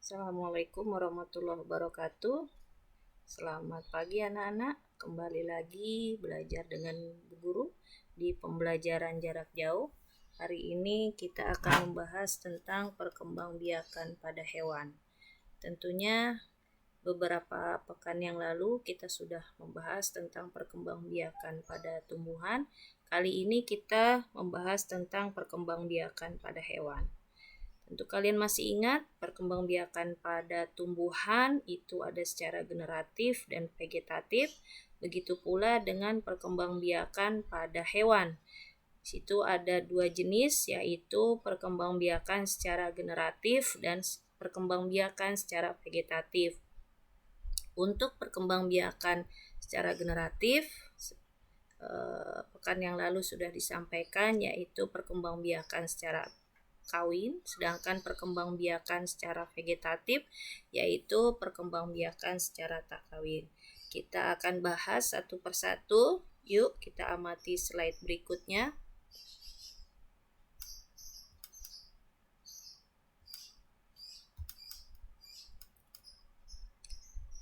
Assalamualaikum warahmatullahi wabarakatuh. Selamat pagi anak-anak. Kembali lagi belajar dengan Bu Guru di pembelajaran jarak jauh. Hari ini kita akan membahas tentang perkembangbiakan pada hewan. Tentunya beberapa pekan yang lalu kita sudah membahas tentang perkembangbiakan pada tumbuhan. Kali ini kita membahas tentang perkembangbiakan pada hewan. Tentu kalian masih ingat perkembangbiakan pada tumbuhan itu ada secara generatif dan vegetatif. Begitu pula dengan perkembangbiakan pada hewan. Di situ ada dua jenis, yaitu perkembangbiakan secara generatif dan perkembangbiakan secara vegetatif. Untuk perkembangbiakan secara generatif, pekan yang lalu sudah disampaikan, yaitu perkembangbiakan secara kawin, sedangkan perkembangbiakan secara vegetatif yaitu perkembangbiakan secara tak kawin. Kita akan bahas satu persatu. Yuk kita amati slide berikutnya.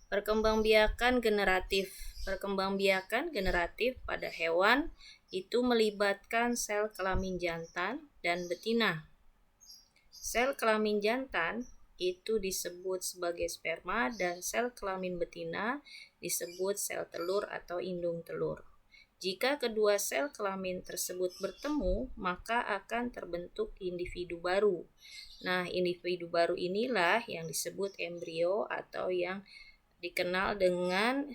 Perkembangbiakan generatif. Perkembangbiakan generatif pada hewan itu melibatkan sel kelamin jantan dan betina. Sel kelamin jantan itu disebut sebagai sperma dan sel kelamin betina disebut sel telur atau indung telur. Jika kedua sel kelamin tersebut bertemu, maka akan terbentuk individu baru. Nah, individu baru inilah yang disebut embrio atau yang dikenal dengan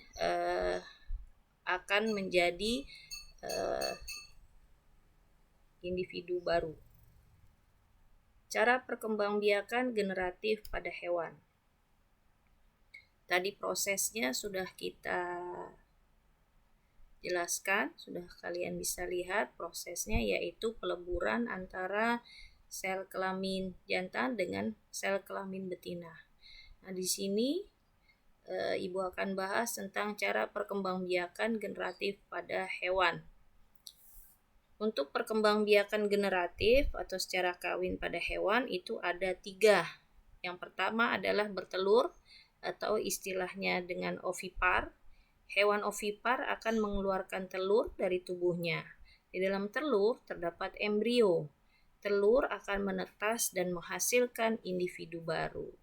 akan menjadi individu baru. Cara perkembangbiakan generatif pada hewan. Tadi prosesnya sudah kita jelaskan, sudah kalian bisa lihat prosesnya, yaitu peleburan antara sel kelamin jantan dengan sel kelamin betina. Nah, di sini Ibu akan bahas tentang cara perkembangbiakan generatif pada hewan. Untuk perkembangbiakan generatif atau secara kawin pada hewan itu ada 3. Yang pertama adalah bertelur atau istilahnya dengan ovipar. Hewan ovipar akan mengeluarkan telur dari tubuhnya. Di dalam telur terdapat embrio. Telur akan menetas dan menghasilkan individu baru.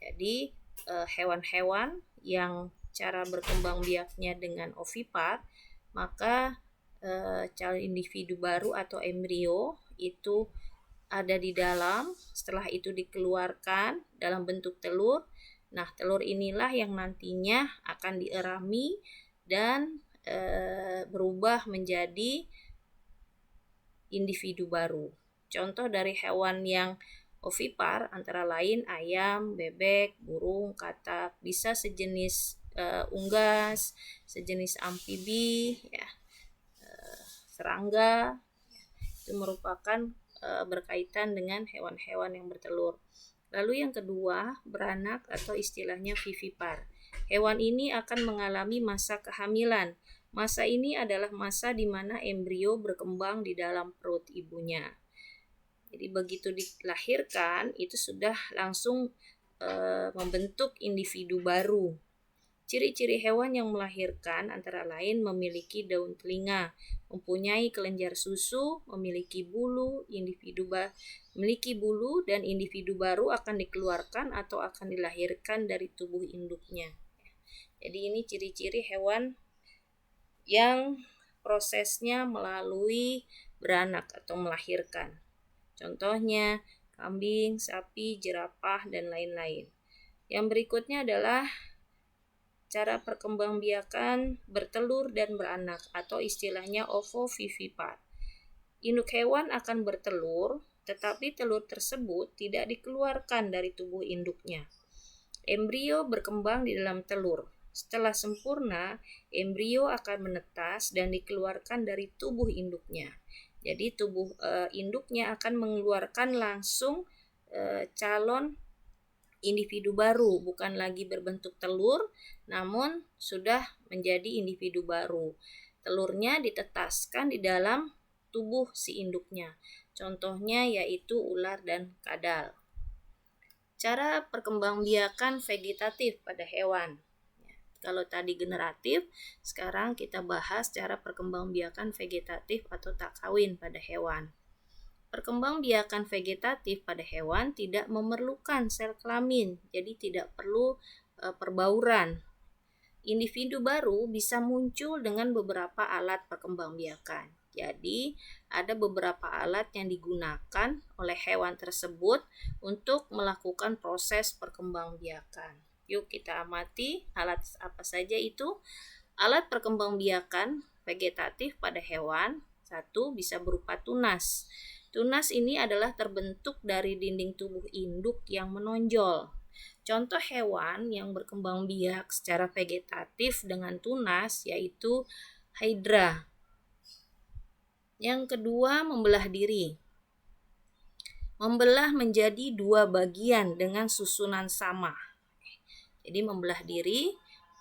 Jadi hewan-hewan yang cara berkembangbiaknya dengan ovipar, maka calon individu baru atau embrio itu ada di dalam. Setelah itu dikeluarkan dalam bentuk telur. Nah, telur inilah yang nantinya akan dierami dan berubah menjadi individu baru. Contoh dari hewan yang ovipar antara lain ayam, bebek, burung, katak, bisa sejenis unggas, sejenis amfibi, ya, serangga. Itu merupakan berkaitan dengan hewan-hewan yang bertelur. Lalu yang kedua, beranak atau istilahnya vivipar. Hewan ini akan mengalami masa kehamilan. Masa ini adalah masa di mana embrio berkembang di dalam perut ibunya. Jadi begitu dilahirkan itu sudah langsung membentuk individu baru. Ciri-ciri hewan yang melahirkan antara lain memiliki daun telinga, mempunyai kelenjar susu, memiliki bulu, memiliki bulu dan individu baru akan dikeluarkan atau akan dilahirkan dari tubuh induknya. Jadi ini ciri-ciri hewan yang prosesnya melalui beranak atau melahirkan. Contohnya kambing, sapi, jerapah, dan lain-lain. Yang berikutnya adalah cara perkembangbiakan bertelur dan beranak atau istilahnya ovovivipar. Induk hewan akan bertelur, tetapi telur tersebut tidak dikeluarkan dari tubuh induknya. Embrio berkembang di dalam telur. Setelah sempurna, embrio akan menetas dan dikeluarkan dari tubuh induknya. Jadi tubuh induknya akan mengeluarkan langsung calon individu baru, bukan lagi berbentuk telur, namun sudah menjadi individu baru. Telurnya ditetaskan di dalam tubuh si induknya. Contohnya yaitu ular dan kadal. Cara perkembangbiakan vegetatif pada hewan. Kalau tadi generatif, sekarang kita bahas cara perkembangbiakan vegetatif atau tak kawin pada hewan. Perkembangbiakan vegetatif pada hewan tidak memerlukan sel kelamin, jadi tidak perlu perbauran. Individu baru bisa muncul dengan beberapa alat perkembangbiakan. Jadi, ada beberapa alat yang digunakan oleh hewan tersebut untuk melakukan proses perkembangbiakan. Yuk kita amati alat apa saja itu. Alat perkembangbiakan vegetatif pada hewan. Satu, bisa berupa tunas. Tunas ini adalah terbentuk dari dinding tubuh induk yang menonjol. Contoh hewan yang berkembang biak secara vegetatif dengan tunas yaitu Hydra. Yang kedua, membelah diri. Membelah menjadi dua bagian dengan susunan sama. Jadi membelah diri,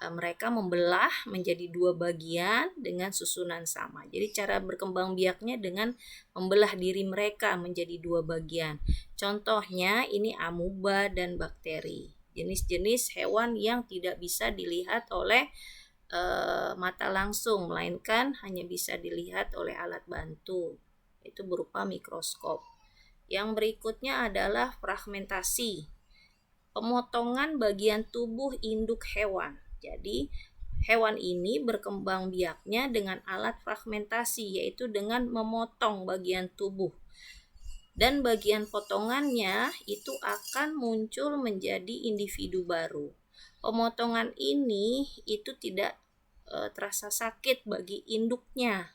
mereka membelah menjadi dua bagian dengan susunan sama. Jadi cara berkembang biaknya dengan membelah diri mereka menjadi dua bagian. Contohnya ini amuba dan bakteri. Jenis-jenis hewan yang tidak bisa dilihat oleh mata langsung, melainkan hanya bisa dilihat oleh alat bantu, itu berupa mikroskop. Yang berikutnya adalah fragmentasi. Pemotongan bagian tubuh induk hewan. Jadi, hewan ini berkembang biaknya dengan alat fragmentasi, yaitu dengan memotong bagian tubuh. Dan bagian potongannya itu akan muncul menjadi individu baru. Pemotongan ini itu tidak terasa sakit bagi induknya.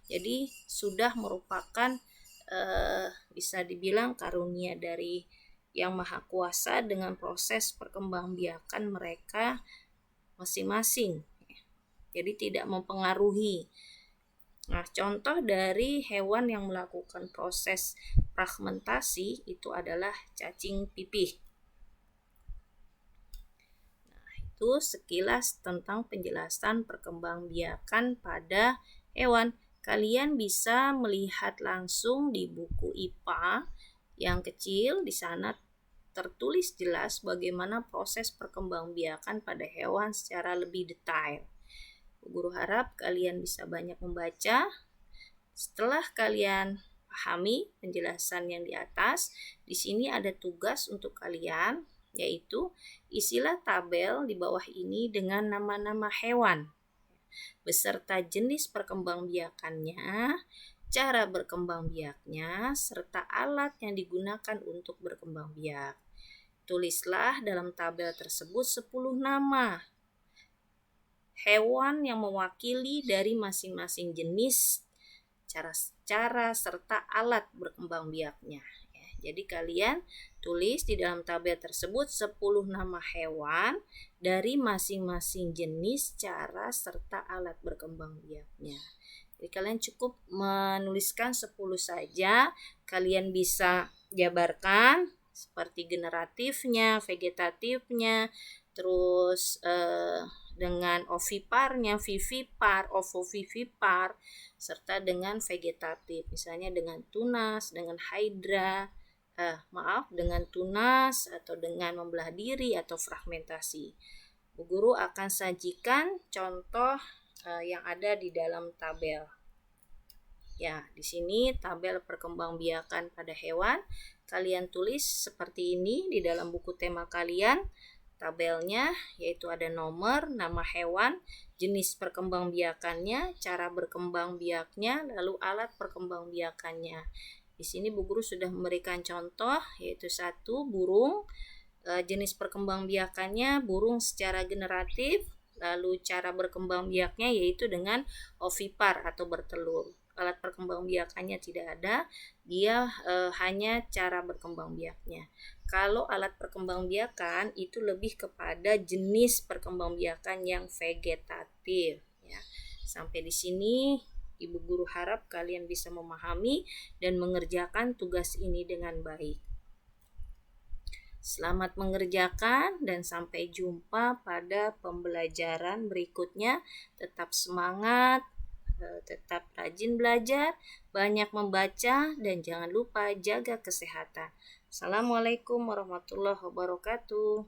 Jadi, sudah merupakan bisa dibilang karunia dari Yang Maha Kuasa dengan proses perkembangbiakan mereka masing-masing. Jadi tidak mempengaruhi. Nah, contoh dari hewan yang melakukan proses fragmentasi itu adalah cacing pipih. Nah, itu sekilas tentang penjelasan perkembangbiakan pada hewan. Kalian bisa melihat langsung di buku IPA yang kecil. Di sana tertulis jelas bagaimana proses perkembangbiakan pada hewan secara lebih detail. Guru harap kalian bisa banyak membaca. Setelah kalian pahami penjelasan yang di atas, di sini ada tugas untuk kalian, yaitu isilah tabel di bawah ini dengan nama-nama hewan beserta jenis perkembangbiakannya, cara berkembang biaknya, serta alat yang digunakan untuk berkembang biak. Tulislah dalam tabel tersebut 10 nama hewan yang mewakili dari masing-masing jenis, cara serta alat berkembang biaknya. Jadi kalian tulis di dalam tabel tersebut 10 nama hewan dari masing-masing jenis, cara serta alat berkembang biaknya. Jadi kalian cukup menuliskan 10 saja. Kalian bisa jabarkan seperti generatifnya, vegetatifnya, terus dengan oviparnya, vivipar, ovovivipar, serta dengan vegetatif, misalnya dengan tunas, dengan hydra, dengan tunas atau dengan membelah diri atau fragmentasi. Bu Guru akan sajikan contoh yang ada di dalam tabel. Ya, di sini tabel perkembangbiakan pada hewan. Kalian tulis seperti ini di dalam buku tema kalian. Tabelnya yaitu ada nomor, nama hewan, jenis perkembangbiakannya, cara berkembang biaknya, lalu alat perkembangbiakannya. Di sini Bu Guru sudah memberikan contoh yaitu 1 burung, jenis perkembangbiakannya burung secara generatif, lalu cara berkembang biaknya yaitu dengan ovipar atau bertelur. Alat perkembangbiakannya tidak ada, dia hanya cara berkembang biaknya. Kalau alat perkembangbiakan itu lebih kepada jenis perkembangbiakan yang vegetatif ya. Sampai di sini Ibu Guru harap kalian bisa memahami dan mengerjakan tugas ini dengan baik. Selamat mengerjakan dan sampai jumpa pada pembelajaran berikutnya. Tetap semangat, tetap rajin belajar, banyak membaca, dan jangan lupa jaga kesehatan. Assalamualaikum warahmatullahi wabarakatuh.